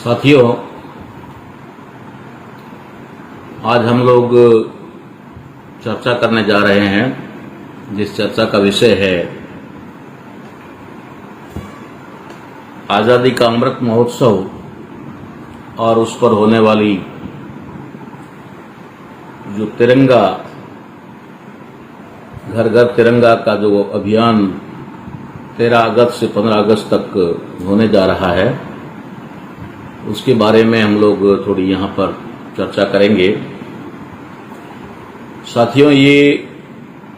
साथियों, आज हम लोग चर्चा करने जा रहे हैं जिस चर्चा का विषय है आज़ादी का अमृत महोत्सव और उस पर होने वाली जो तिरंगा घर घर तिरंगा का जो अभियान 13 अगस्त से 15 अगस्त तक होने जा रहा है, उसके बारे में हम लोग थोड़ी यहाँ पर चर्चा करेंगे। साथियों, ये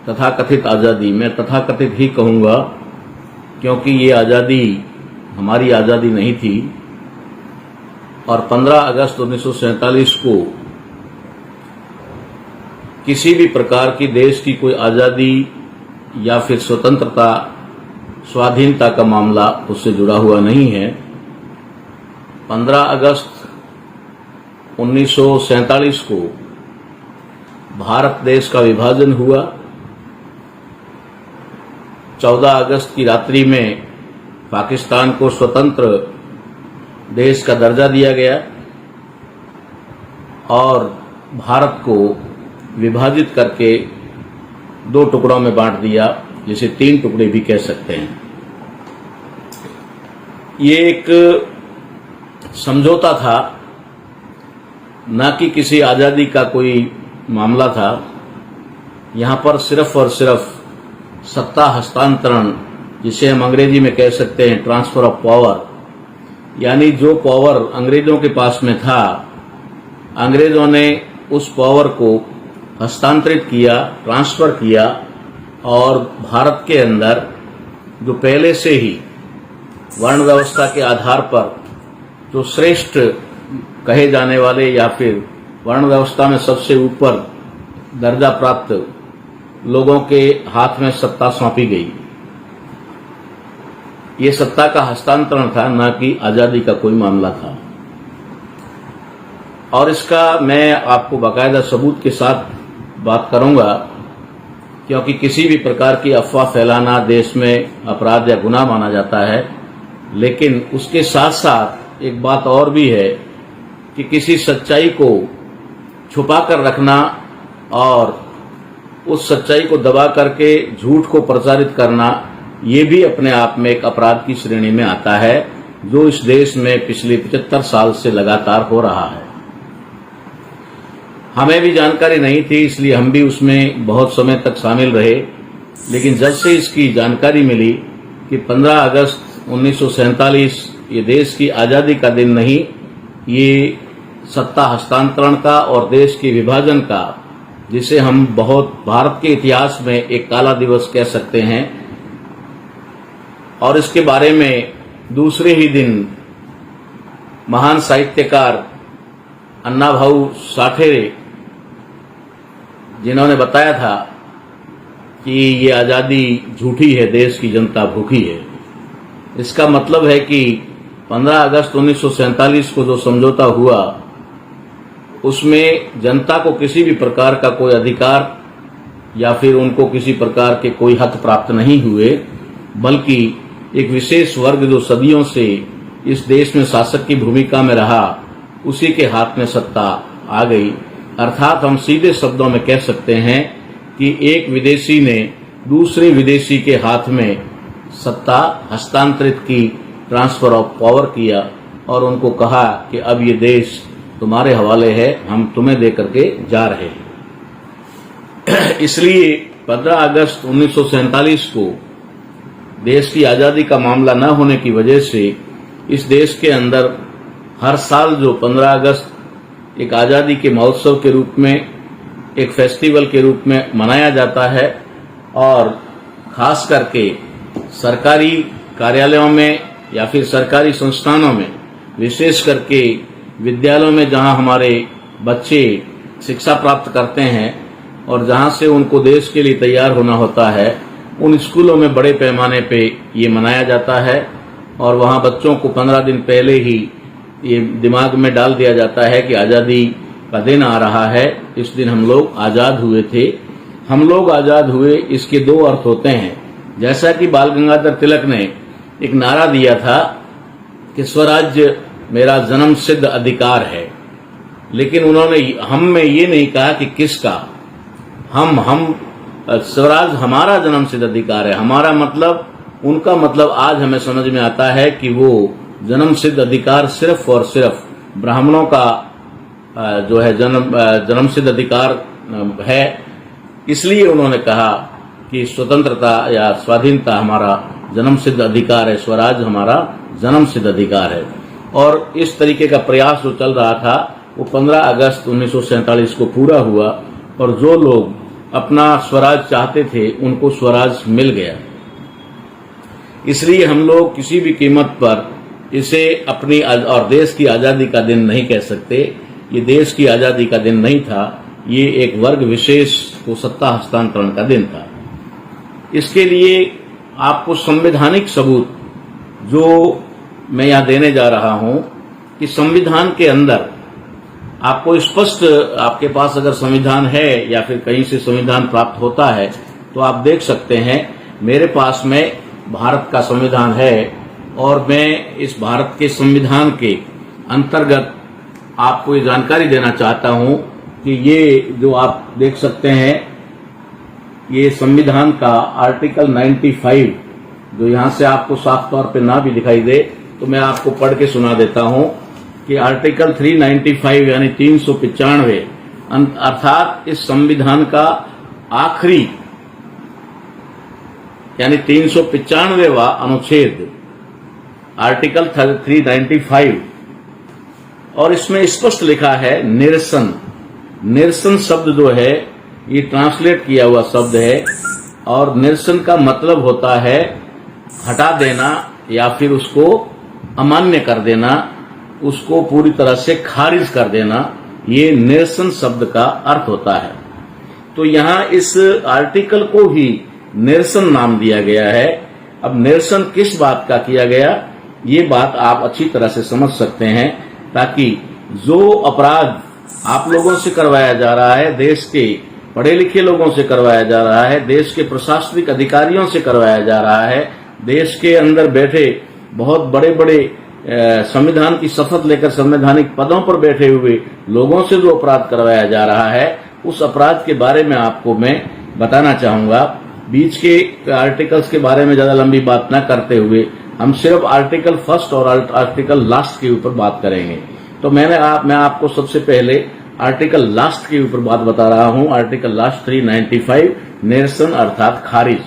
तथाकथित आज़ादी, मैं तथाकथित ही कहूँगा क्योंकि ये आज़ादी हमारी आज़ादी नहीं थी और 15 अगस्त 1947 को किसी भी प्रकार की देश की कोई आज़ादी या फिर स्वतंत्रता स्वाधीनता का मामला उससे जुड़ा हुआ नहीं है। 15 अगस्त 1947 को भारत देश का विभाजन हुआ। 14 अगस्त की रात्रि में पाकिस्तान को स्वतंत्र देश का दर्जा दिया गया और भारत को विभाजित करके 2 टुकड़ों में बांट दिया, जिसे 3 टुकड़े भी कह सकते हैं। ये एक समझौता था, न कि किसी आज़ादी का कोई मामला था। यहाँ पर सिर्फ और सिर्फ सत्ता हस्तांतरण, जिसे हम अंग्रेजी में कह सकते हैं ट्रांसफर ऑफ पावर, यानी जो पावर अंग्रेजों के पास में था, अंग्रेजों ने उस पावर को हस्तांतरित किया, ट्रांसफर किया और भारत के अंदर जो पहले से ही वर्ण व्यवस्था के आधार पर जो श्रेष्ठ कहे जाने वाले या फिर वर्ण व्यवस्था में सबसे ऊपर दर्जा प्राप्त लोगों के हाथ में सत्ता सौंपी गई। ये सत्ता का हस्तांतरण था, न कि आज़ादी का कोई मामला था। और इसका मैं आपको बाकायदा सबूत के साथ बात करूंगा, क्योंकि किसी भी प्रकार की अफवाह फैलाना देश में अपराध या गुनाह माना जाता है। लेकिन उसके साथ साथ एक बात और भी है कि किसी सच्चाई को छुपा कर रखना और उस सच्चाई को दबा करके झूठ को प्रचारित करना, ये भी अपने आप में एक अपराध की श्रेणी में आता है, जो इस देश में पिछले 75 साल से लगातार हो रहा है। हमें भी जानकारी नहीं थी, इसलिए हम भी उसमें बहुत समय तक शामिल रहे। लेकिन जब से इसकी जानकारी मिली कि 15 अगस्त 1947 ये देश की आज़ादी का दिन नहीं, ये सत्ता हस्तांतरण का और देश के विभाजन का, जिसे हम बहुत भारत के इतिहास में एक काला दिवस कह सकते हैं। और इसके बारे में दूसरे ही दिन महान साहित्यकार अन्ना भाऊ साठे, जिन्होंने बताया था कि ये आज़ादी झूठी है, देश की जनता भूखी है। इसका मतलब है कि 15 अगस्त 1947 को जो समझौता हुआ, उसमें जनता को किसी भी प्रकार का कोई अधिकार या फिर उनको किसी प्रकार के कोई हक प्राप्त नहीं हुए, बल्कि एक विशेष वर्ग जो सदियों से इस देश में शासक की भूमिका में रहा, उसी के हाथ में सत्ता आ गई। अर्थात हम सीधे शब्दों में कह सकते हैं कि एक विदेशी ने दूसरे विदेशी के हाथ में सत्ता हस्तांतरित की, ट्रांसफर ऑफ पावर किया और उनको कहा कि अब ये देश तुम्हारे हवाले है, हम तुम्हें दे करके जा रहे हैं। इसलिए 15 अगस्त 1947 को देश की आज़ादी का मामला न होने की वजह से इस देश के अंदर हर साल जो 15 अगस्त एक आज़ादी के महोत्सव के रूप में, एक फेस्टिवल के रूप में मनाया जाता है। और खास करके सरकारी कार्यालयों में या फिर सरकारी संस्थानों में, विशेष करके विद्यालयों में जहां हमारे बच्चे शिक्षा प्राप्त करते हैं और जहां से उनको देश के लिए तैयार होना होता है, उन स्कूलों में बड़े पैमाने पे ये मनाया जाता है। और वहां बच्चों को 15 दिन पहले ही ये दिमाग में डाल दिया जाता है कि आज़ादी का दिन आ रहा है, इस दिन हम लोग आज़ाद हुए थे। हम लोग आज़ाद हुए, इसके 2 अर्थ होते हैं। जैसा कि बाल गंगाधर तिलक ने एक नारा दिया था कि स्वराज्य मेरा जन्म सिद्ध अधिकार है। लेकिन उन्होंने हम में ये नहीं कहा कि किसका। हम स्वराज हमारा जन्म सिद्ध अधिकार है। हमारा मतलब, उनका मतलब आज हमें समझ में आता है कि वो जन्म सिद्ध अधिकार सिर्फ और सिर्फ ब्राह्मणों का जो है जन्म सिद्ध अधिकार है। इसलिए उन्होंने कहा कि स्वतंत्रता या स्वाधीनता हमारा जन्म सिद्ध अधिकार है, स्वराज हमारा जन्म सिद्ध अधिकार है। और इस तरीके का प्रयास जो चल रहा था वो 15 अगस्त 1947 को पूरा हुआ और जो लोग अपना स्वराज चाहते थे उनको स्वराज मिल गया। इसलिए हम लोग किसी भी कीमत पर इसे अपनी और देश की आजादी का दिन नहीं कह सकते। ये देश की आजादी का दिन नहीं था, ये एक वर्ग विशेष को सत्ता हस्तांतरण का दिन था। इसके लिए आपको संवैधानिक सबूत जो मैं यहां देने जा रहा हूं कि संविधान के अंदर आपको स्पष्ट, आपके पास अगर संविधान है या फिर कहीं से संविधान प्राप्त होता है तो आप देख सकते हैं। मेरे पास में भारत का संविधान है और मैं इस भारत के संविधान के अंतर्गत आपको ये जानकारी देना चाहता हूं कि ये जो आप देख सकते हैं, ये संविधान का आर्टिकल 95, जो यहां से आपको साफ तौर पे ना भी दिखाई दे तो मैं आपको पढ़ के सुना देता हूं कि आर्टिकल 395 यानी 395 अर्थात इस संविधान का आखिरी यानी 395वां अनुच्छेद आर्टिकल 395, और इसमें स्पष्ट लिखा है निरसन। निरसन शब्द जो है ये ट्रांसलेट किया हुआ शब्द है और निरसन का मतलब होता है हटा देना या फिर उसको अमान्य कर देना, उसको पूरी तरह से खारिज कर देना। ये निरसन शब्द का अर्थ होता है। तो यहाँ इस आर्टिकल को ही निरसन नाम दिया गया है। अब निरसन किस बात का किया गया, ये बात आप अच्छी तरह से समझ सकते हैं, ताकि जो अपराध आप लोगों से करवाया जा रहा है, देश के पढ़े लिखे लोगों से करवाया जा रहा है, देश के प्रशासनिक अधिकारियों से करवाया जा रहा है, देश के अंदर बैठे बहुत बड़े बड़े संविधान की शपथ लेकर संवैधानिक पदों पर बैठे हुए लोगों से जो अपराध करवाया जा रहा है, उस अपराध के बारे में आपको मैं बताना चाहूंगा। बीच के आर्टिकल्स के बारे में ज्यादा लंबी बात न करते हुए हम सिर्फ आर्टिकल फर्स्ट और आर्टिकल लास्ट के ऊपर बात करेंगे। तो मैं आपको सबसे पहले आर्टिकल लास्ट के ऊपर बात बता रहा हूं। आर्टिकल लास्ट 395 निरसन अर्थात खारिज।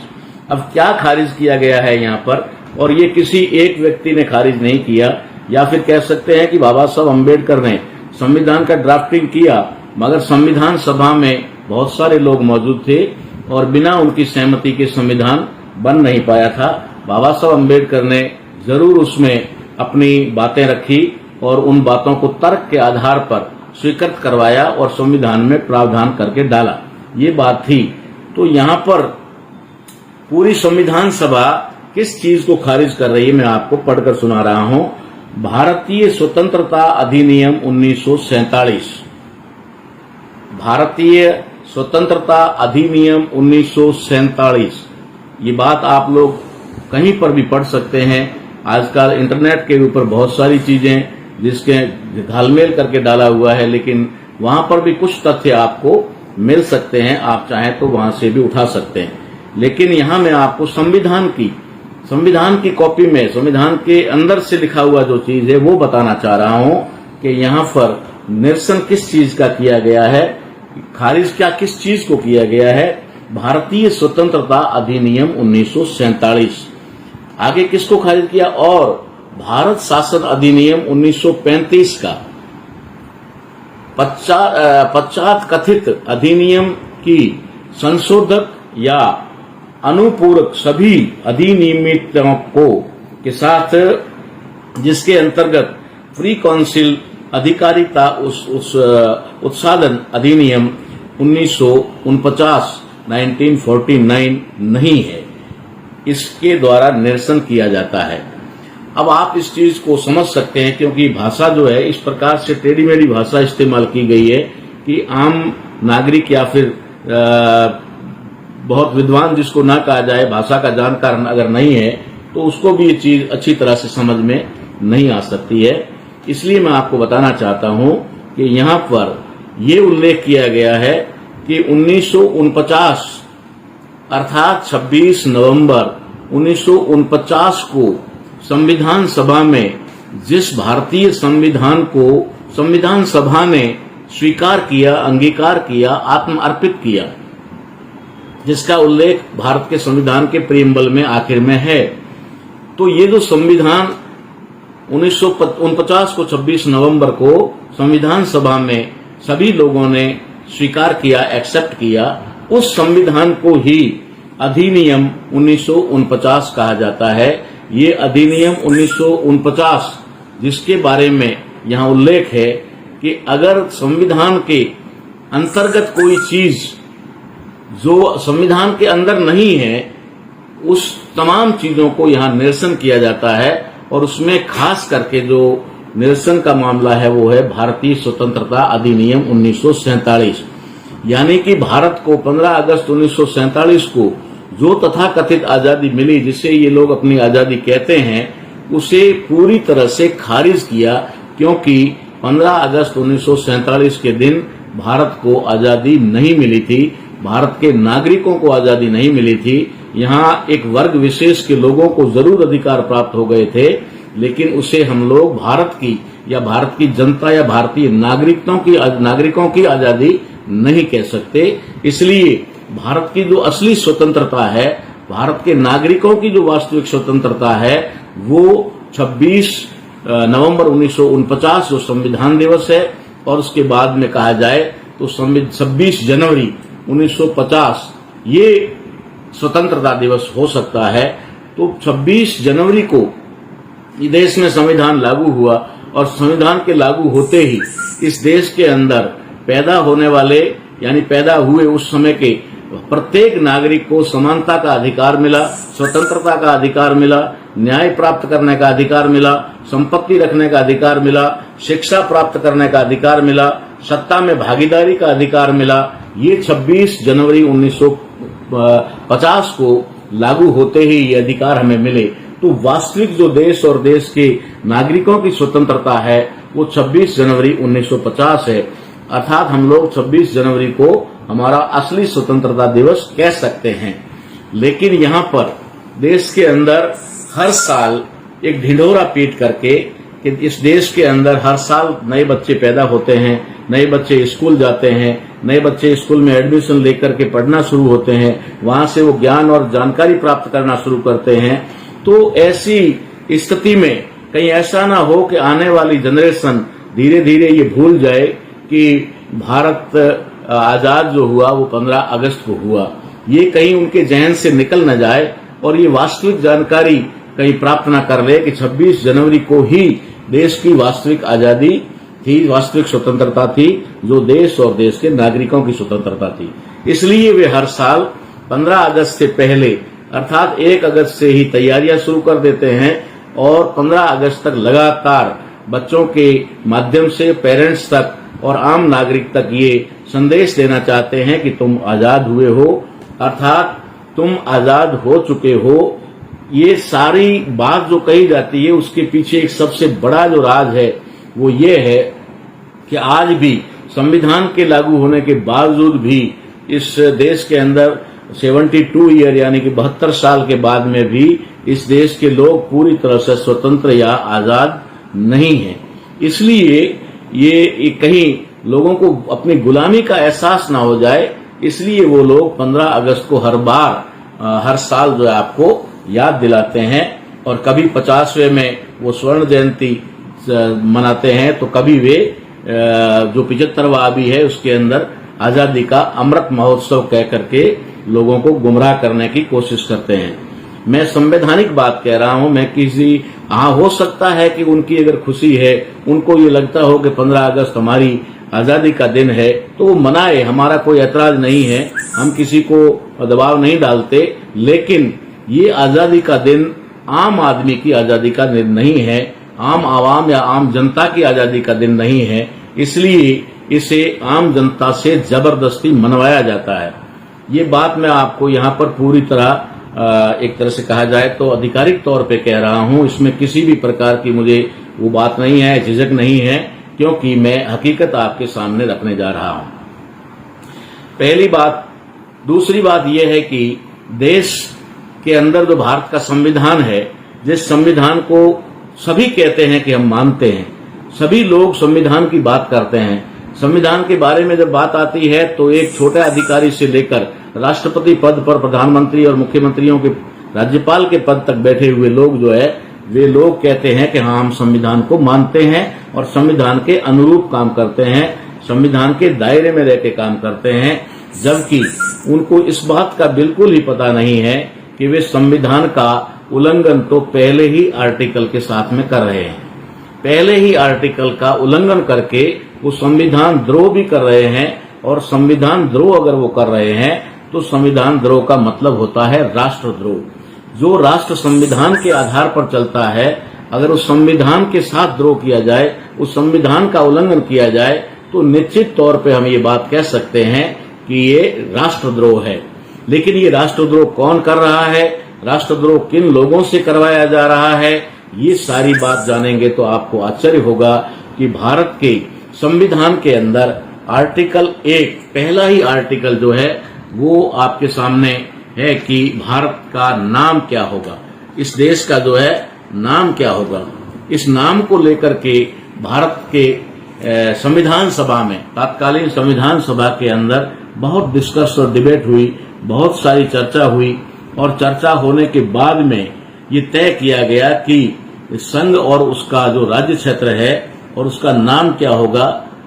अब क्या खारिज किया गया है यहाँ पर, और ये किसी एक व्यक्ति ने खारिज नहीं किया, या फिर कह सकते हैं कि बाबा साहब अम्बेडकर ने संविधान का ड्राफ्टिंग किया, मगर संविधान सभा में बहुत सारे लोग मौजूद थे और बिना उनकी सहमति के संविधान बन नहीं पाया था। बाबा साहब अम्बेडकर ने जरूर उसमें अपनी बातें रखी और उन बातों को तर्क के आधार पर स्वीकृत करवाया और संविधान में प्रावधान करके डाला, ये बात थी। तो यहाँ पर पूरी संविधान सभा किस चीज को खारिज कर रही है मैं आपको पढ़कर सुना रहा हूं। भारतीय स्वतंत्रता अधिनियम 1947, भारतीय स्वतंत्रता अधिनियम 1947, ये बात आप लोग कहीं पर भी पढ़ सकते हैं। आजकल इंटरनेट के ऊपर बहुत सारी चीजें जिसके घालमेल करके डाला हुआ है, लेकिन वहां पर भी कुछ तथ्य आपको मिल सकते हैं, आप चाहें तो वहां से भी उठा सकते हैं। लेकिन यहां मैं आपको संविधान की कॉपी में संविधान के अंदर से लिखा हुआ जो चीज है वो बताना चाह रहा हूं कि यहाँ पर निरसन किस चीज का किया गया है, खारिज क्या किस चीज को किया गया है। भारतीय स्वतंत्रता अधिनियम 1947, आगे किसको खारिज किया, और भारत शासन अधिनियम 1935 का पश्चात कथित अधिनियम की संशोधक या अनुपूरक सभी अधिनियमितों को के साथ, जिसके अंतर्गत फ्री काउंसिल अधिकारिता उत्साधन अधिनियम 1949 1949 नहीं है, इसके द्वारा निरसन किया जाता है। अब आप इस चीज को समझ सकते हैं, क्योंकि भाषा जो है इस प्रकार से टेढ़ी मेढ़ी भाषा इस्तेमाल की गई है कि आम नागरिक या फिर बहुत विद्वान जिसको ना कहा जाए, भाषा का जानकार अगर नहीं है तो उसको भी ये चीज अच्छी तरह से समझ में नहीं आ सकती है। इसलिए मैं आपको बताना चाहता हूं कि यहां पर यह उल्लेख किया गया है कि 1949 अर्थात 26 नवंबर 1949 को संविधान सभा में जिस भारतीय संविधान को संविधान सभा ने स्वीकार किया, अंगीकार किया, आत्म अर्पित किया, जिसका उल्लेख भारत के संविधान के प्रीएम्बल में आखिर में है। तो ये जो संविधान 1949 को 26 नवंबर को संविधान सभा में सभी लोगों ने स्वीकार किया, एक्सेप्ट किया, उस संविधान को ही अधिनियम 1949 कहा जाता है। ये अधिनियम 1949 जिसके बारे में यहाँ उल्लेख है कि अगर संविधान के अंतर्गत कोई चीज जो संविधान के अंदर नहीं है, उस तमाम चीजों को यहाँ निरसन किया जाता है। और उसमें खास करके जो निरसन का मामला है वो है भारतीय स्वतंत्रता अधिनियम 1947, यानी कि भारत को 15 अगस्त 1947 को जो तथाकथित आजादी मिली, जिसे ये लोग अपनी आजादी कहते हैं, उसे पूरी तरह से खारिज किया, क्योंकि 15 अगस्त 1947 के दिन भारत को आजादी नहीं मिली थी, भारत के नागरिकों को आजादी नहीं मिली थी। यहाँ एक वर्ग विशेष के लोगों को जरूर अधिकार प्राप्त हो गए थे, लेकिन उसे हम लोग भारत की या भारत की जनता या भारतीय नागरिकों की आजादी नहीं कह सकते। इसलिए भारत की जो असली स्वतंत्रता है, भारत के नागरिकों की जो वास्तविक स्वतंत्रता है, वो 26 नवंबर 1949 जो संविधान दिवस है, और उसके बाद में कहा जाए तो 26 जनवरी 1950 ये स्वतंत्रता दिवस हो सकता है। तो 26 जनवरी को देश में संविधान लागू हुआ, और संविधान के लागू होते ही इस देश के अंदर पैदा होने वाले यानी पैदा हुए उस समय के प्रत्येक नागरिक को समानता का अधिकार मिला, स्वतंत्रता का अधिकार मिला, न्याय प्राप्त करने का अधिकार मिला, संपत्ति रखने का अधिकार मिला, शिक्षा प्राप्त करने का अधिकार मिला, सत्ता में भागीदारी का अधिकार मिला। ये 26 जनवरी 1950 को लागू होते ही ये अधिकार हमें मिले। तो वास्तविक जो देश और देश के नागरिकों की स्वतंत्रता है वो 26 जनवरी 1950 है। अर्थात हम लोग 26 जनवरी को हमारा असली स्वतंत्रता दिवस कह सकते हैं। लेकिन यहाँ पर देश के अंदर हर साल एक ढिंढोरा पीट करके कि इस देश के अंदर हर साल नए बच्चे पैदा होते हैं, नए बच्चे स्कूल जाते हैं, नए बच्चे स्कूल में एडमिशन लेकर के पढ़ना शुरू होते हैं, वहां से वो ज्ञान और जानकारी प्राप्त करना शुरू करते हैं। तो ऐसी स्थिति में कहीं ऐसा ना हो कि आने वाली जनरेशन धीरे धीरे ये भूल जाए कि भारत आजाद जो हुआ वो 15 अगस्त को हुआ। ये कहीं उनके जहन से निकल न जाए और ये वास्तविक जानकारी कहीं प्राप्त न कर ले कि 26 जनवरी को ही देश की वास्तविक आजादी थी, वास्तविक स्वतंत्रता थी, जो देश और देश के नागरिकों की स्वतंत्रता थी। इसलिए वे हर साल 15 अगस्त से पहले अर्थात 1 अगस्त से ही तैयारियां शुरू कर देते हैं और 15 अगस्त तक लगातार बच्चों के माध्यम से पेरेंट्स तक और आम नागरिक तक ये संदेश देना चाहते हैं कि तुम आजाद हुए हो, अर्थात तुम आजाद हो चुके हो। ये सारी बात जो कही जाती है उसके पीछे एक सबसे बड़ा जो राज है वो ये है कि आज भी संविधान के लागू होने के बावजूद भी इस देश के अंदर 72 ईयर यानी कि 72 साल के बाद में भी इस देश के लोग पूरी तरह से स्वतंत्र या आजाद नहीं हैं। इसलिए ये कहीं लोगों को अपनी गुलामी का एहसास ना हो जाए, इसलिए वो लोग 15 अगस्त को हर साल जो है आपको याद दिलाते हैं। और कभी 50वें में वो स्वर्ण जयंती मनाते हैं, तो कभी वे जो 75वां भी है उसके अंदर आजादी का अमृत महोत्सव कह करके लोगों को गुमराह करने की कोशिश करते हैं। मैं संवैधानिक बात कह रहा हूं। मैं हो सकता है कि उनकी अगर खुशी है, उनको ये लगता हो कि 15 अगस्त हमारी आजादी का दिन है, तो वो मनाए, हमारा कोई ऐतराज नहीं है, हम किसी को दबाव नहीं डालते। लेकिन ये आजादी का दिन आम आदमी की आजादी का दिन नहीं है, आम आवाम या आम जनता की आजादी का दिन नहीं है। इसलिए इसे आम जनता से जबरदस्ती मनवाया जाता है। ये बात मैं आपको यहाँ पर पूरी तरह एक तरह से कहा जाए तो आधिकारिक तौर पे कह रहा हूँ। इसमें किसी भी प्रकार की मुझे वो बात नहीं है, झिझक नहीं है, क्योंकि मैं हकीकत आपके सामने रखने जा रहा हूं। पहली बात। दूसरी बात यह है कि देश के अंदर जो भारत का संविधान है, जिस संविधान को सभी कहते हैं कि हम मानते हैं, सभी लोग संविधान की बात करते हैं, संविधान के बारे में जब बात आती है तो एक छोटे अधिकारी से लेकर राष्ट्रपति पद पर, प्रधानमंत्री और मुख्यमंत्रियों के, राज्यपाल के पद तक बैठे हुए लोग जो है, वे लोग कहते हैं कि हाँ, हम संविधान को मानते हैं और संविधान के अनुरूप काम करते हैं, संविधान के दायरे में रह के काम करते हैं, जबकि उनको इस बात का बिल्कुल ही पता नहीं है कि वे संविधान का उल्लंघन तो पहले ही आर्टिकल के साथ में कर रहे हैं। पहले ही आर्टिकल का उल्लंघन करके वो संविधान द्रोह भी कर रहे हैं, और संविधान द्रोह अगर वो कर रहे हैं तो संविधान द्रोह का मतलब होता है राष्ट्रद्रोह। जो राष्ट्र संविधान के आधार पर चलता है, अगर उस संविधान के साथ द्रोह किया जाए, उस संविधान का उल्लंघन किया जाए, तो निश्चित तौर पे हम ये बात कह सकते हैं कि ये राष्ट्रद्रोह है। लेकिन ये राष्ट्रद्रोह कौन कर रहा है, राष्ट्रद्रोह किन लोगों से करवाया जा रहा है, ये सारी बात जानेंगे तो आपको आश्चर्य होगा कि भारत के संविधान के अंदर आर्टिकल 1, पहला ही आर्टिकल जो है वो आपके सामने है कि भारत का नाम क्या होगा, इस देश का जो है नाम क्या होगा। इस नाम को लेकर के भारत के संविधान सभा में, तत्कालीन संविधान सभा के अंदर बहुत डिस्कस और डिबेट हुई, बहुत सारी चर्चा हुई, और चर्चा होने के बाद में ये तय किया गया कि संघ और उसका जो राज्य क्षेत्र है और उसका नाम क्या होगा।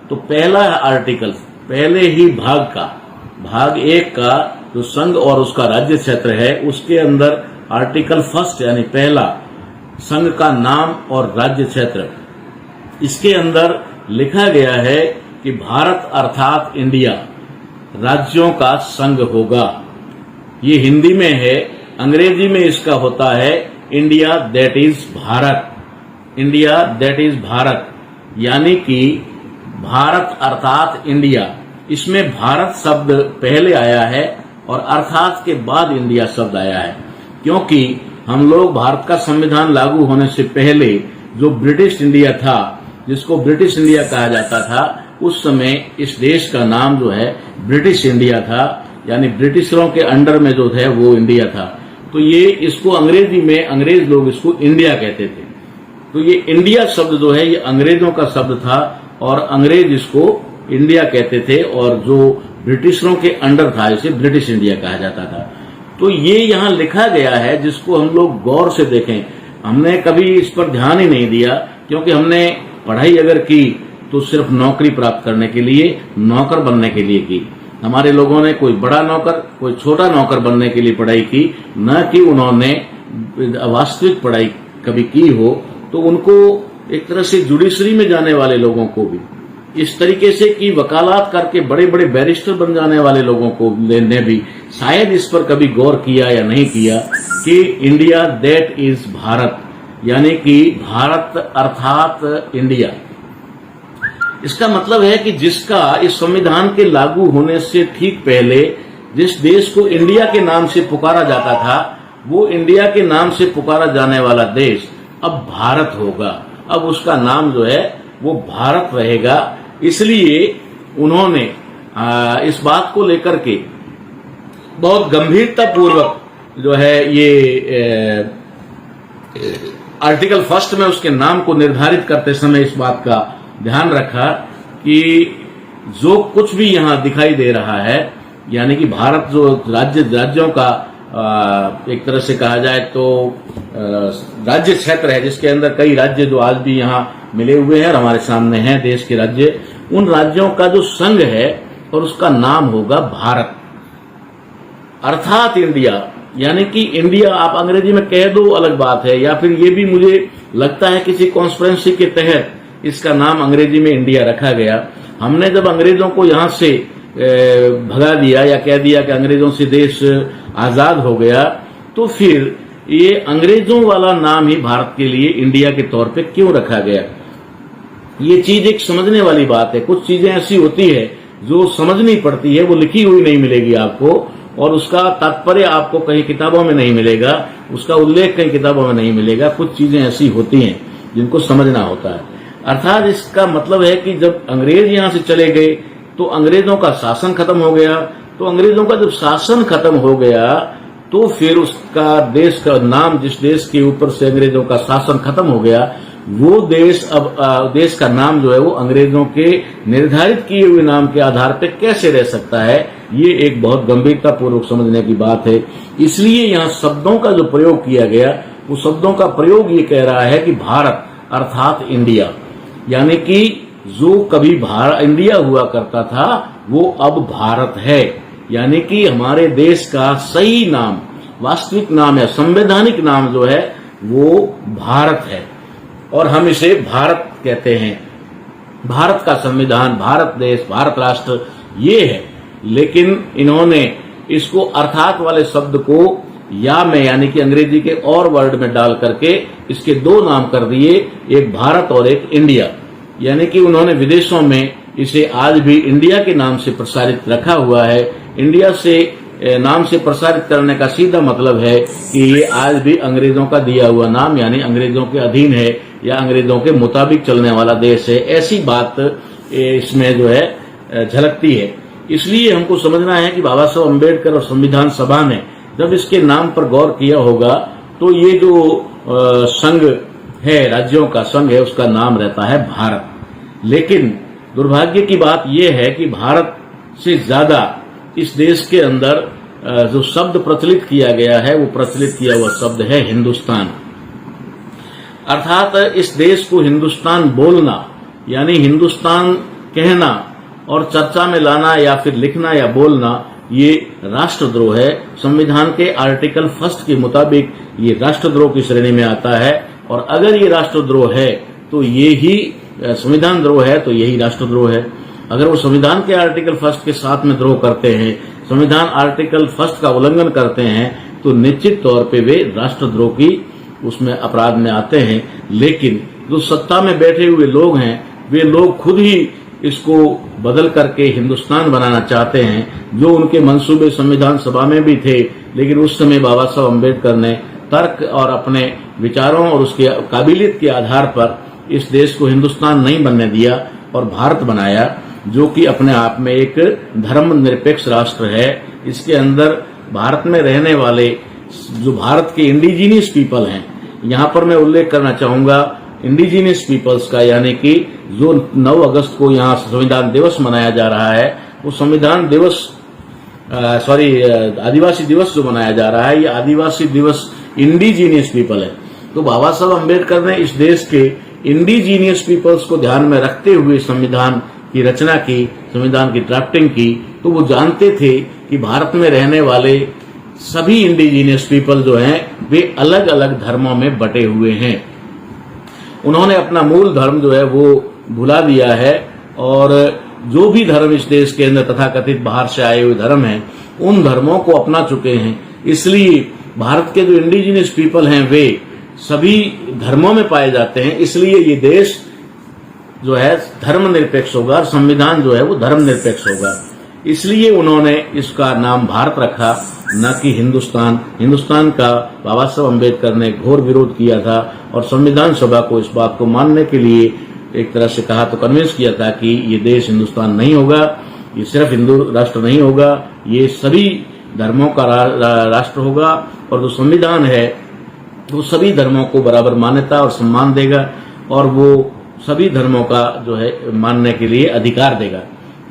तो पहला आर्टिकल, पहले ही भाग का, भाग 1 का जो संघ और उसका राज्य क्षेत्र है, उसके अंदर आर्टिकल 1 यानी पहला, संघ का नाम और राज्य क्षेत्र, इसके अंदर लिखा गया है कि भारत अर्थात इंडिया राज्यों का संघ होगा। ये हिंदी में है, अंग्रेजी में इसका होता है India that is Bharat, India that is Bharat, यानी कि भारत अर्थात इंडिया। इसमें भारत शब्द पहले आया है और अर्थात के बाद इंडिया शब्द आया है, क्योंकि हम लोग भारत का संविधान लागू होने से पहले जो ब्रिटिश इंडिया था, जिसको ब्रिटिश इंडिया कहा जाता था, उस समय इस देश का नाम जो है ब्रिटिश इंडिया था, यानी ब्रिटिशरों के अंडर में जो है वो इंडिया था। तो ये इसको अंग्रेजी में, अंग्रेज लोग इसको इंडिया कहते थे। तो ये इंडिया शब्द जो है ये अंग्रेजों का शब्द था और अंग्रेज इसको इंडिया कहते थे, और जो ब्रिटिशरों के अंडर था इसे ब्रिटिश इंडिया कहा जाता था। तो ये यहाँ लिखा गया है, जिसको हम लोग गौर से देखें। हमने कभी इस पर ध्यान ही नहीं दिया, क्योंकि हमने पढ़ाई अगर की तो सिर्फ नौकरी प्राप्त करने के लिए, नौकर बनने के लिए की। हमारे लोगों ने कोई बड़ा नौकर, कोई छोटा नौकर बनने के लिए पढ़ाई की, न कि उन्होंने वास्तविक पढ़ाई कभी की हो। तो उनको एक तरह से जुडिशरी में जाने वाले लोगों को भी इस तरीके से कि वकालत करके बड़े बड़े बैरिस्टर बन जाने वाले लोगों को ने भी शायद इस पर कभी गौर किया या नहीं किया कि इंडिया दैट इज भारत, यानी कि भारत अर्थात इंडिया। इसका मतलब है कि जिसका इस संविधान के लागू होने से ठीक पहले जिस देश को इंडिया के नाम से पुकारा जाता था, वो इंडिया के नाम से पुकारा जाने वाला देश अब भारत होगा। अब उसका नाम जो है वो भारत रहेगा। इसलिए उन्होंने इस बात को लेकर के बहुत गंभीरता पूर्वक जो है ये आर्टिकल 1 में उसके नाम को निर्धारित करते समय इस बात का ध्यान रखा कि जो कुछ भी यहाँ दिखाई दे रहा है, यानी कि भारत जो राज्यों का एक तरह से कहा जाए तो राज्य क्षेत्र है, जिसके अंदर कई राज्य जो आज भी यहाँ मिले हुए हैं और हमारे सामने हैं देश के राज्य, उन राज्यों का जो संघ है और उसका नाम होगा भारत अर्थात इंडिया। यानी कि इंडिया आप अंग्रेजी में कह दो अलग बात है, या फिर ये भी मुझे लगता है किसी कॉन्स्पिरेंसी के तहत इसका नाम अंग्रेजी में इंडिया रखा गया। हमने जब अंग्रेजों को यहाँ से भगा दिया या कह दिया कि अंग्रेजों से देश आजाद हो गया, तो फिर ये अंग्रेजों वाला नाम ही भारत के लिए इंडिया के तौर पे क्यों रखा गया? ये चीज एक समझने वाली बात है। कुछ चीजें ऐसी होती है जो समझनी पड़ती है, वो लिखी हुई नहीं मिलेगी आपको, और उसका तात्पर्य आपको कहीं किताबों में नहीं मिलेगा, उसका उल्लेख कहीं किताबों में नहीं मिलेगा। कुछ चीजें ऐसी होती हैं जिनको समझना होता है। अर्थात इसका मतलब है कि जब अंग्रेज यहां से चले गए तो अंग्रेजों का शासन खत्म हो गया। तो अंग्रेजों का जब शासन खत्म हो गया तो फिर उसका देश का नाम, जिस देश के ऊपर से अंग्रेजों का शासन खत्म हो गया, वो देश अब देश का नाम जो है वो अंग्रेजों के निर्धारित किए हुए नाम के आधार पर कैसे रह सकता है, ये एक बहुत गंभीरता पूर्वक समझने की बात है। इसलिए यहाँ शब्दों का जो प्रयोग किया गया, वो शब्दों का प्रयोग ये कह रहा है कि भारत अर्थात इंडिया, यानी कि जो कभी इंडिया हुआ करता था वो अब भारत है। यानी कि हमारे देश का सही नाम, वास्तविक नाम या संवैधानिक नाम जो है वो भारत है और हम इसे भारत कहते हैं। भारत का संविधान, भारत देश, भारत राष्ट्र ये है। लेकिन इन्होंने इसको अर्थात वाले शब्द को या में, यानी कि अंग्रेजी के और वर्ड में डाल करके इसके दो नाम कर दिए, एक भारत और एक इंडिया। यानी कि उन्होंने विदेशों में इसे आज भी इंडिया के नाम से प्रसारित रखा हुआ है। इंडिया से नाम से प्रसारित करने का सीधा मतलब है कि ये आज भी अंग्रेजों का दिया हुआ नाम, यानी अंग्रेजों के अधीन है या अंग्रेजों के मुताबिक चलने वाला देश है। ऐसी बात इसमें जो है झलकती है। इसलिए हमको समझना है कि बाबा साहब अम्बेडकर और संविधान सभा ने जब इसके नाम पर गौर किया होगा तो ये जो संघ है, राज्यों का संघ है, उसका नाम रहता है भारत। लेकिन दुर्भाग्य की बात यह है कि भारत से ज्यादा इस देश के अंदर जो शब्द प्रचलित किया गया है, वो प्रचलित किया हुआ शब्द है हिंदुस्तान। अर्थात इस देश को हिंदुस्तान बोलना, यानी हिंदुस्तान कहना और चर्चा में लाना या फिर लिखना या बोलना, ये राष्ट्रद्रोह है। संविधान के आर्टिकल 1 के मुताबिक ये राष्ट्रद्रोह की श्रेणी में आता है। और अगर ये राष्ट्रद्रोह है तो ये ही संविधान द्रोह है, तो यही राष्ट्रद्रोह है। अगर वो संविधान के आर्टिकल 1 के साथ में द्रोह करते हैं, संविधान आर्टिकल 1 का उल्लंघन करते हैं, तो निश्चित तौर पे वे राष्ट्रद्रोह की उसमें अपराध में आते हैं। लेकिन जो सत्ता में बैठे हुए लोग हैं, वे लोग खुद ही इसको बदल करके हिंदुस्तान बनाना चाहते हैं, जो उनके मंसूबे संविधान सभा में भी थे। लेकिन उस समय बाबा साहब अम्बेडकर ने तर्क और अपने विचारों और उसके काबिलियत के आधार पर इस देश को हिंदुस्तान नहीं बनने दिया और भारत बनाया, जो कि अपने आप में एक धर्मनिरपेक्ष राष्ट्र है। इसके अंदर भारत में रहने वाले जो भारत के इंडिजीनियस पीपल हैं, यहाँ पर मैं उल्लेख करना चाहूंगा इंडिजीनियस पीपल्स का, यानी कि जो 9 अगस्त को यहाँ संविधान दिवस मनाया जा रहा है, वो संविधान दिवस आदिवासी दिवस जो मनाया जा रहा है, ये आदिवासी दिवस इंडिजीनियस पीपल है। तो बाबा साहब अम्बेडकर ने इस देश के इंडिजीनियस पीपल्स को ध्यान में रखते हुए संविधान की रचना की, संविधान की ड्राफ्टिंग की। तो वो जानते थे कि भारत में रहने वाले सभी इंडिजीनियस पीपल जो हैं, वे अलग अलग धर्मों में बटे हुए हैं। उन्होंने अपना मूल धर्म जो है वो भुला दिया है और जो भी धर्म इस देश के अंदर तथाकथित बाहर से आए हुए धर्म हैं, उन धर्मों को अपना चुके हैं। इसलिए भारत के जो इंडिजीनियस पीपल हैं, वे सभी धर्मों में पाए जाते हैं। इसलिए ये देश जो है धर्मनिरपेक्ष होगा, संविधान जो है वो धर्मनिरपेक्ष होगा। इसलिए उन्होंने इसका नाम भारत रखा, न कि हिंदुस्तान। हिंदुस्तान का बाबा साहब अम्बेडकर ने घोर विरोध किया था और संविधान सभा को इस बात को मानने के लिए एक तरह से कहा तो कन्विंस किया था कि ये देश हिंदुस्तान नहीं होगा, ये सिर्फ हिंदू राष्ट्र नहीं होगा, ये सभी धर्मों का राष्ट्र होगा। और जो संविधान है वो सभी धर्मों को बराबर मान्यता और सम्मान देगा और वो सभी धर्मों का जो है मानने के लिए अधिकार देगा।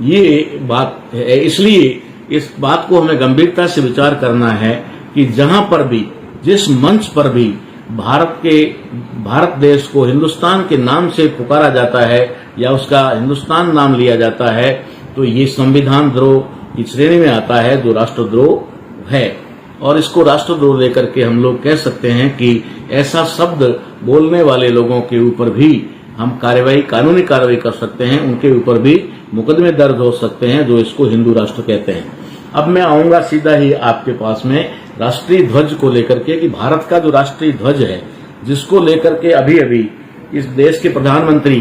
ये बात है। इसलिए इस बात को हमें गंभीरता से विचार करना है कि जहां पर भी, जिस मंच पर भी भारत देश को हिंदुस्तान के नाम से पुकारा जाता है या उसका हिंदुस्तान नाम लिया जाता है, तो ये संविधान द्रोह की श्रेणी में आता है, जो राष्ट्रद्रोह है। और इसको राष्ट्रद्रोह लेकर के हम लोग कह सकते हैं कि ऐसा शब्द बोलने वाले लोगों के ऊपर भी हम कानूनी कार्रवाई कर सकते हैं, उनके ऊपर भी मुकदमे दर्ज हो सकते हैं, जो इसको हिंदू राष्ट्र कहते हैं। अब मैं आऊंगा सीधा ही आपके पास में राष्ट्रीय ध्वज को लेकर के, कि भारत का जो राष्ट्रीय ध्वज है, जिसको लेकर के अभी अभी इस देश के प्रधानमंत्री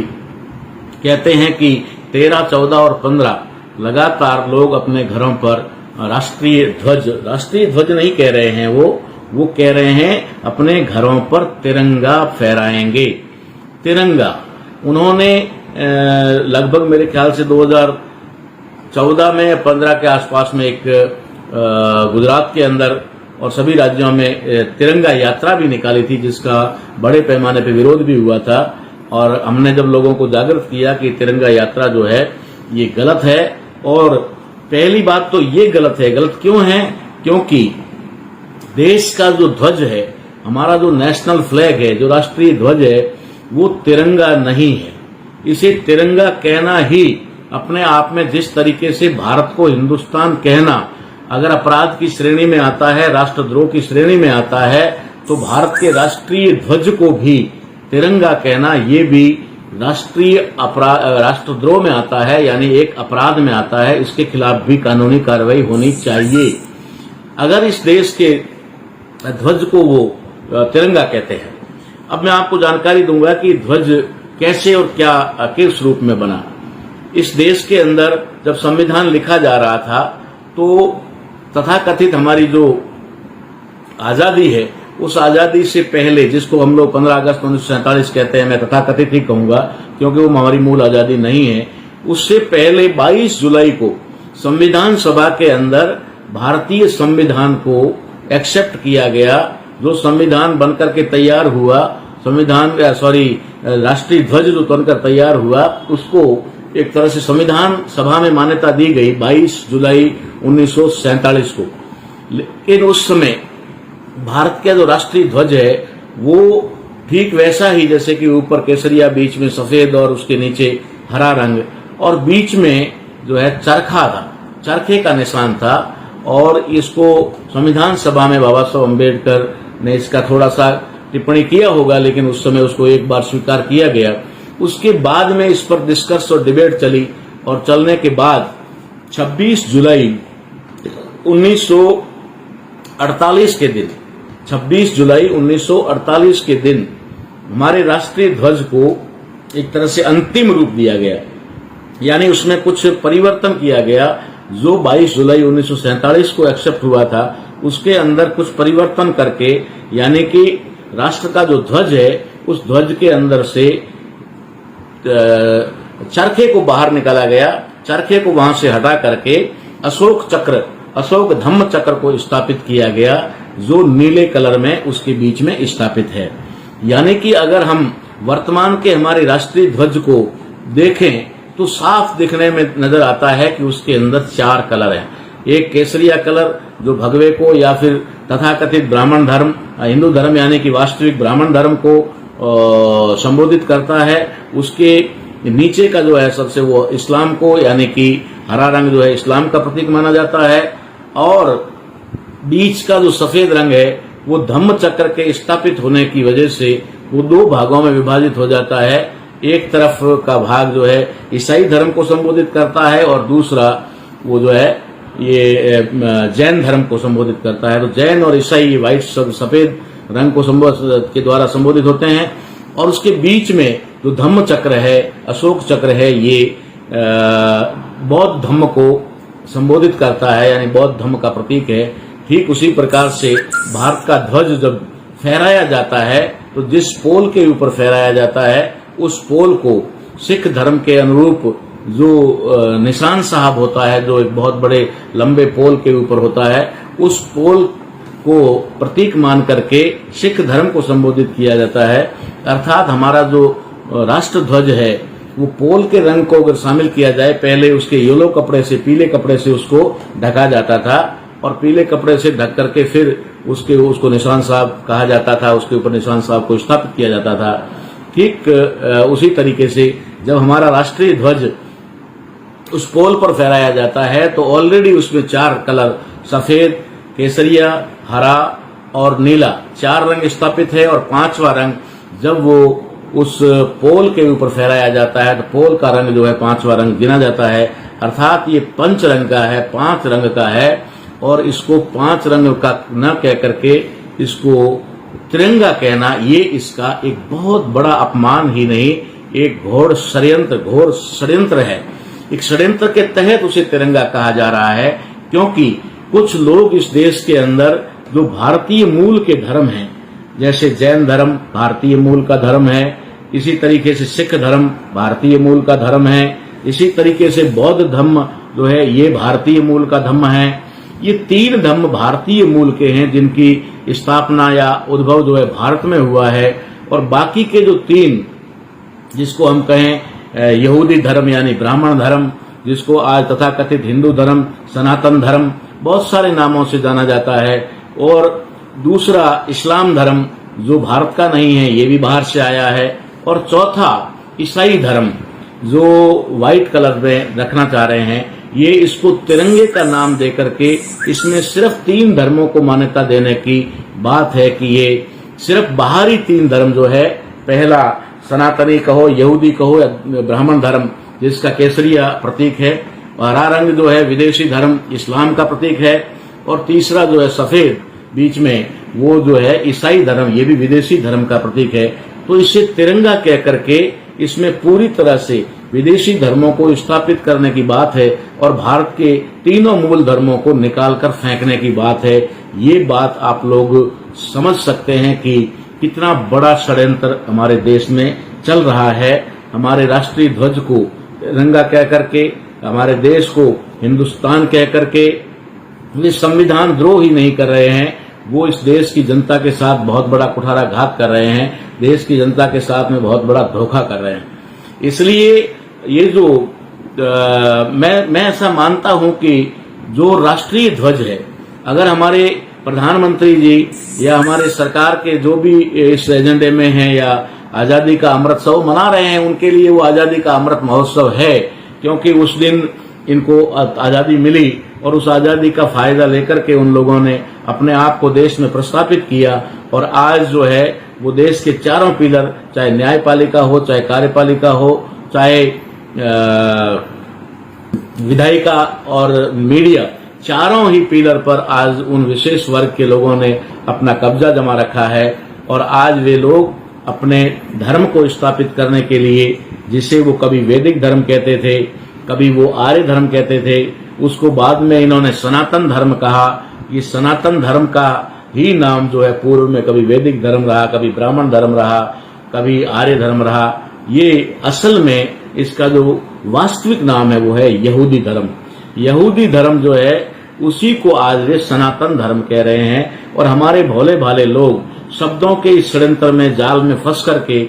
कहते हैं कि 13, 14 और 15 लगातार लोग अपने घरों पर राष्ट्रीय ध्वज नहीं कह रहे हैं, वो कह रहे हैं अपने घरों पर तिरंगा फहराएंगे। तिरंगा। उन्होंने लगभग मेरे ख्याल से 2014 में या 15 के आसपास में एक गुजरात के अंदर और सभी राज्यों में तिरंगा यात्रा भी निकाली थी, जिसका बड़े पैमाने पर विरोध भी हुआ था। और हमने जब लोगों को जागृत किया कि तिरंगा यात्रा जो है ये गलत है, और पहली बात तो ये गलत है। गलत क्यों है? क्योंकि देश का जो ध्वज है, हमारा जो नेशनल फ्लैग है, जो राष्ट्रीय ध्वज है, वो तिरंगा नहीं है। इसे तिरंगा कहना ही अपने आप में जिस तरीके से भारत को हिंदुस्तान कहना अगर अपराध की श्रेणी में आता है, राष्ट्रद्रोह की श्रेणी में आता है, तो भारत के राष्ट्रीय ध्वज को भी तिरंगा कहना ये भी राष्ट्रीय अपराध, राष्ट्रद्रोह में आता है, यानी एक अपराध में आता है। इसके खिलाफ भी कानूनी कार्रवाई होनी चाहिए। अगर इस देश के ध्वज को वो तिरंगा कहते हैं। अब मैं आपको जानकारी दूंगा कि ध्वज कैसे और क्या किस रूप में बना। इस देश के अंदर जब संविधान लिखा जा रहा था, तो तथाकथित हमारी जो आजादी है, उस आजादी से पहले, जिसको हम लोग 15 अगस्त 1947 कहते हैं, मैं तथाकथित ही कहूंगा क्योंकि वो हमारी मूल आजादी नहीं है, उससे पहले 22 जुलाई को संविधान सभा के अंदर भारतीय संविधान को एक्सेप्ट किया गया। जो संविधान बनकर के तैयार हुआ, राष्ट्रीय ध्वज जो बनकर तैयार हुआ, उसको एक तरह से संविधान सभा में मान्यता दी गई 22 जुलाई 1947 को। लेकिन उस समय भारत का जो राष्ट्रीय ध्वज है वो ठीक वैसा ही, जैसे कि ऊपर केसरिया, बीच में सफेद और उसके नीचे हरा रंग, और बीच में जो है चरखा था, चरखे का निशान था। और इसको संविधान सभा में बाबा साहब अम्बेडकर ने इसका थोड़ा सा टिप्पणी किया होगा, लेकिन उस समय उसको एक बार स्वीकार किया गया। उसके बाद में इस पर डिस्कस और डिबेट चली, और चलने के बाद 26 जुलाई 1948 के दिन, 26 जुलाई 1948 के दिन हमारे राष्ट्रीय ध्वज को एक तरह से अंतिम रूप दिया गया, यानी उसमें कुछ परिवर्तन किया गया। जो 22 जुलाई 1947 को एक्सेप्ट हुआ था, उसके अंदर कुछ परिवर्तन करके, यानी कि राष्ट्र का जो ध्वज है, उस ध्वज के अंदर से चरखे को बाहर निकाला गया। चरखे को वहां से हटा करके अशोक चक्र, अशोक धम्म चक्र को स्थापित किया गया, जो नीले कलर में उसके बीच में स्थापित है। यानी कि अगर हम वर्तमान के हमारे राष्ट्रीय ध्वज को देखें तो साफ दिखने में नजर आता है कि उसके अंदर 4 कलर हैं। एक केसरिया कलर जो भगवे को या फिर तथाकथित ब्राह्मण धर्म, हिंदू धर्म यानी कि वास्तविक ब्राह्मण धर्म को संबोधित करता है। उसके नीचे का जो है सबसे वो इस्लाम को, यानी कि हरा रंग जो है इस्लाम का प्रतीक माना जाता है। और बीच का जो सफेद रंग है वो धम्म चक्र के स्थापित होने की वजह से वो 2 भागों में विभाजित हो जाता है। एक तरफ का भाग जो है ईसाई धर्म को संबोधित करता है, और दूसरा वो जो है ये जैन धर्म को संबोधित करता है। तो जैन और ईसाई व्हाइट सफेद रंग को के द्वारा संबोधित होते हैं। और उसके बीच में जो धम्म चक्र है, अशोक चक्र है, ये बौद्ध धम्म को संबोधित करता है, यानी बौद्ध धम्म का प्रतीक है। ठीक उसी प्रकार से भारत का ध्वज जब फहराया जाता है, तो जिस पोल के ऊपर फहराया जाता है, उस पोल को सिख धर्म के अनुरूप जो निशान साहब होता है, जो एक बहुत बड़े लंबे पोल के ऊपर होता है, उस पोल को प्रतीक मान करके सिख धर्म को संबोधित किया जाता है। अर्थात हमारा जो राष्ट्र ध्वज है वो पोल के रंग को अगर शामिल किया जाए, पहले उसके येलो कपड़े से, पीले कपड़े से उसको ढका जाता था, और पीले कपड़े से ढक करके फिर उसको निशान साहब कहा जाता था, उसके ऊपर निशान साहब को स्थापित किया जाता था। ठीक उसी तरीके से जब हमारा राष्ट्रीय ध्वज उस पोल पर फहराया जाता है, तो ऑलरेडी उसमें 4 कलर, सफेद, केसरिया, हरा और नीला, 4 रंग स्थापित है। और 5वां रंग जब वो उस पोल के ऊपर फहराया जाता है, तो पोल का रंग जो है 5वां रंग गिना जाता है। अर्थात ये 5 रंग का है, 5 रंग का है। और इसको 5 रंग का न कह करके इसको तिरंगा कहना, ये इसका एक बहुत बड़ा अपमान ही नहीं, एक घोर षड्यंत्र है। एक षड्यंत्र के तहत उसे तिरंगा कहा जा रहा है, क्योंकि कुछ लोग इस देश के अंदर जो भारतीय मूल के धर्म हैं, जैसे जैन धर्म भारतीय मूल का धर्म है, इसी तरीके से सिख धर्म भारतीय मूल का धर्म है, इसी तरीके से बौद्ध धर्म जो है ये भारतीय मूल का धर्म है। ये 3 धर्म भारतीय मूल के हैं जिनकी स्थापना या उद्भव जो है भारत में हुआ है। और बाकी के जो 3 जिसको हम कहें यहूदी धर्म यानी ब्राह्मण धर्म, जिसको आज तथाकथित हिंदू धर्म, सनातन धर्म, बहुत सारे नामों से जाना जाता है, और दूसरा इस्लाम धर्म जो भारत का नहीं है, ये भी बाहर से आया है, और चौथा ईसाई धर्म जो व्हाइट कलर में रखना चाह रहे हैं, ये इसको तिरंगे का नाम देकर के इसमें सिर्फ 3 धर्मों को मान्यता देने की बात है कि ये सिर्फ बाहरी 3 धर्म जो है, पहला सनातनी कहो, यहूदी कहो या ब्राह्मण धर्म जिसका केसरिया प्रतीक है, हरा रंग जो है विदेशी धर्म इस्लाम का प्रतीक है, और तीसरा जो है सफेद बीच में वो जो है ईसाई धर्म, ये भी विदेशी धर्म का प्रतीक है। तो इसे तिरंगा कह करके इसमें पूरी तरह से विदेशी धर्मों को स्थापित करने की बात है और भारत के तीनों मूल धर्मों को निकालकर फेंकने की बात है। ये बात आप लोग समझ सकते हैं कि कितना बड़ा षड्यंत्र हमारे देश में चल रहा है। हमारे राष्ट्रीय ध्वज को तिरंगा कह करके, हमारे देश को हिंदुस्तान कह करके वे संविधान द्रोह ही नहीं कर रहे हैं, वो इस देश की जनता के साथ बहुत बड़ा कुठाराघात कर रहे हैं, देश की जनता के साथ में बहुत बड़ा धोखा कर रहे हैं। इसलिए ये जो मैं ऐसा मानता हूं कि जो राष्ट्रीय ध्वज है, अगर हमारे प्रधानमंत्री जी या हमारे सरकार के जो भी इस एजेंडे में हैं या आजादी का अमृत उत्सव मना रहे हैं, उनके लिए वो आजादी का अमृत महोत्सव है, क्योंकि उस दिन इनको आजादी मिली और उस आजादी का फायदा लेकर के उन लोगों ने अपने आप को देश में प्रस्थापित किया। और आज जो है वो देश के चारों पिलर, चाहे न्यायपालिका हो, चाहे कार्यपालिका हो, चाहे विधायिका और मीडिया, चारों ही पिलर पर आज उन विशेष वर्ग के लोगों ने अपना कब्जा जमा रखा है। और आज वे लोग अपने धर्म को स्थापित करने के लिए, जिसे वो कभी वैदिक धर्म कहते थे, कभी वो आर्य धर्म कहते थे, उसको बाद में इन्होंने सनातन धर्म कहा। ये सनातन धर्म का ही नाम जो है पूर्व में कभी वैदिक धर्म रहा, कभी ब्राह्मण धर्म रहा, कभी आर्य धर्म रहा। ये असल में इसका जो वास्तविक नाम है वो है यहूदी धर्म। यहूदी धर्म जो है उसी को आज वे सनातन धर्म कह रहे हैं। और हमारे भोले भाले लोग शब्दों के इस षड्यंत्र में, जाल में फंस करके,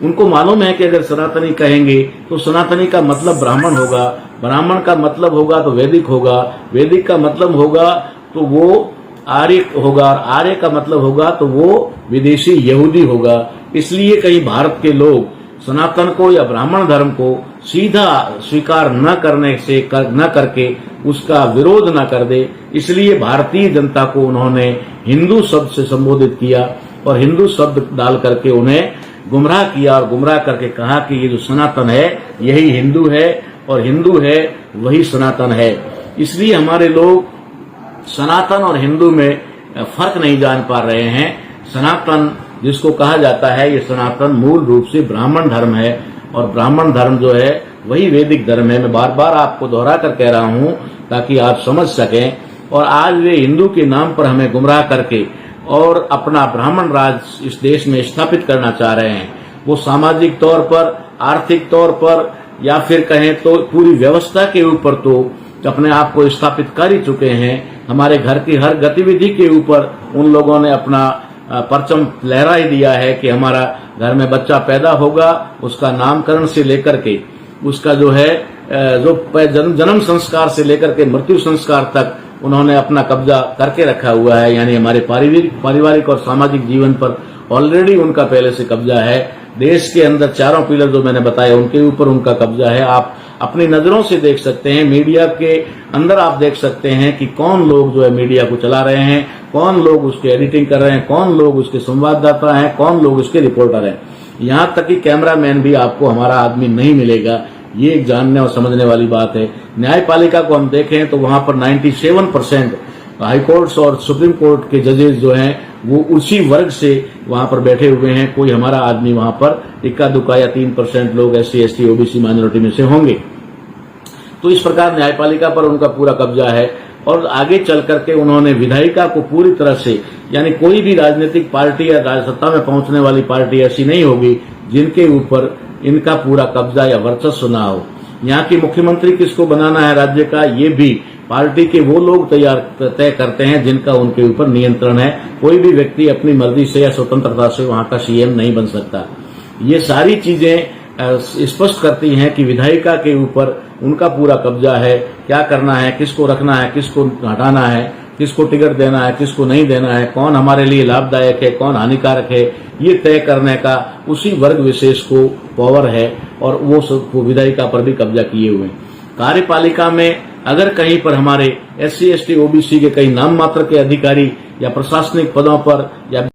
उनको मालूम है कि अगर सनातनी कहेंगे तो सनातनी का मतलब ब्राह्मण होगा, ब्राह्मण का मतलब होगा तो वैदिक होगा, वैदिक का मतलब होगा तो वो आर्य होगा, और आर्य का मतलब होगा तो वो विदेशी यहूदी होगा। इसलिए कहीं भारत के लोग सनातन को या ब्राह्मण धर्म को सीधा स्वीकार न करके उसका विरोध न कर दे, इसलिए भारतीय जनता को उन्होंने हिंदू शब्द से संबोधित किया और हिंदू शब्द डाल करके उन्हें गुमराह किया और गुमराह करके कहा कि ये जो सनातन है यही हिंदू है और हिंदू है वही सनातन है। इसलिए हमारे लोग सनातन और हिंदू में फर्क नहीं जान पा रहे हैं। सनातन जिसको कहा जाता है, ये सनातन मूल रूप से ब्राह्मण धर्म है और ब्राह्मण धर्म जो है वही वैदिक धर्म है। मैं बार बार आपको दोहरा कर कह रहा हूं ताकि आप समझ सकें। और आज वे हिंदू के नाम पर हमें गुमराह करके और अपना ब्राह्मण राज इस देश में स्थापित करना चाह रहे हैं। वो सामाजिक तौर पर, आर्थिक तौर पर, या फिर कहें तो पूरी व्यवस्था के ऊपर तो अपने आप को स्थापित कर ही चुके हैं। हमारे घर की हर गतिविधि के ऊपर उन लोगों ने अपना परचम लहरा ही दिया है कि हमारा घर में बच्चा पैदा होगा, उसका नामकरण से लेकर के उसका जो है जो जन्म संस्कार से लेकर के मृत्यु संस्कार तक उन्होंने अपना कब्जा करके रखा हुआ है। यानी हमारे पारिवारिक और सामाजिक जीवन पर ऑलरेडी उनका पहले से कब्जा है। देश के अंदर चारों पिलर जो मैंने बताया उनके ऊपर उनका कब्जा है। आप अपनी नजरों से देख सकते हैं, मीडिया के अंदर आप देख सकते हैं कि कौन लोग जो है मीडिया को चला रहे हैं, कौन लोग उसकी एडिटिंग कर रहे हैं, कौन लोग उसके संवाददाता हैं, कौन लोग उसके रिपोर्टर हैं। यहाँ तक कि कैमरामैन भी आपको हमारा आदमी नहीं मिलेगा। ये एक जानने और समझने वाली बात है। न्यायपालिका को हम देखें तो वहां पर 97% हाईकोर्ट्स और सुप्रीम कोर्ट के जजेस जो हैं वो उसी वर्ग से वहां पर बैठे हुए हैं। कोई हमारा आदमी वहां पर इक्का दुक्का या 3% लोग SC ST OBC माइनॉरिटी में से होंगे। तो इस प्रकार न्यायपालिका पर उनका पूरा कब्जा है। और आगे चल करके उन्होंने विधायिका को पूरी तरह से, यानी कोई भी राजनीतिक पार्टी या सत्ता में पहुंचने वाली पार्टी ऐसी नहीं होगी जिनके ऊपर इनका पूरा कब्जा या वर्चस्व ना हो। यहाँ की मुख्यमंत्री किसको बनाना है राज्य का, ये भी पार्टी के वो लोग तय करते हैं जिनका उनके ऊपर नियंत्रण है। कोई भी व्यक्ति अपनी मर्जी से या स्वतंत्रता से वहां का सीएम नहीं बन सकता। ये सारी चीजें स्पष्ट करती हैं कि विधायिका के ऊपर उनका पूरा कब्जा है। क्या करना है, किसको रखना है, किसको हटाना है, किसको टिकट देना है, किसको नहीं देना है, कौन हमारे लिए लाभदायक है, कौन हानिकारक है, ये तय करने का उसी वर्ग विशेष को पावर है और वो विधायिका पर भी कब्जा किए हुए हैं। कार्यपालिका में अगर कहीं पर हमारे SC ST OBC के कई नाम मात्र के अधिकारी या प्रशासनिक पदों पर या